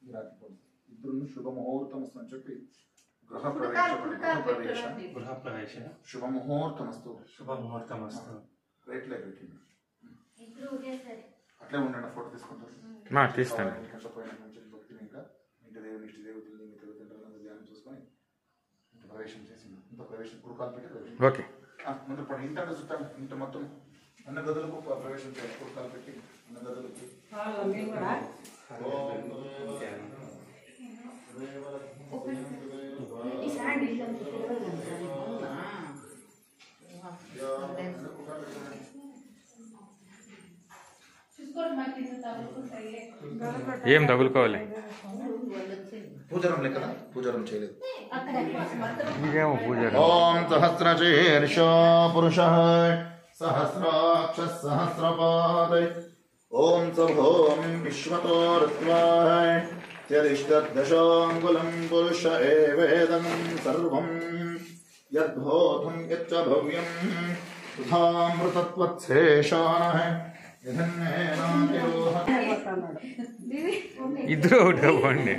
ఇద్దరు శుభ ముహూర్తమస్తు అని చెప్పి గృహ ప్రవేశ శుభ ముహూర్తమస్తు రైట్ లైక్ పెట్టింది. అట్లే ఉండండి, ఫోటో తీసుకుంటారు. తీస్తాను. పోయిన మంచి భక్తి ఇంకా ఇంటి దేవుని ఇష్ట దేవతల్ని మీ తల్లిదండ్రులందరూ ధ్యానం చూసుకొని ఇంత ప్రవేశం చేసింది. ఇంత ప్రవేశం కురుకాలు పెట్టి ప్రవేశం. ఓకే, ముందు పడి ఇంట చుట్టాను. ఇంట మొత్తం అన్న గదులకు ప్రవేశం చేయాలి. కురుకాలు పెట్టి అన్న గదులకి ఏం తగులుకోవాలి. పూజరం లెక్కన పూజరం చేయలేదు. ఇదేమో పూజ. ఓం సహస్రశీర్ష పురుషః సహస్రాక్ష సహస్రపాదై ఓం సభోం విశ్వతో ఋత్వాయ యదిష్టదశాంగులం పురుష ఏవేదం సర్వం యద్భూతం యచ్చ భవ్యం సుధామృతత్వత్సేషానః ఇద్దరు ఒకటిగా పోండి.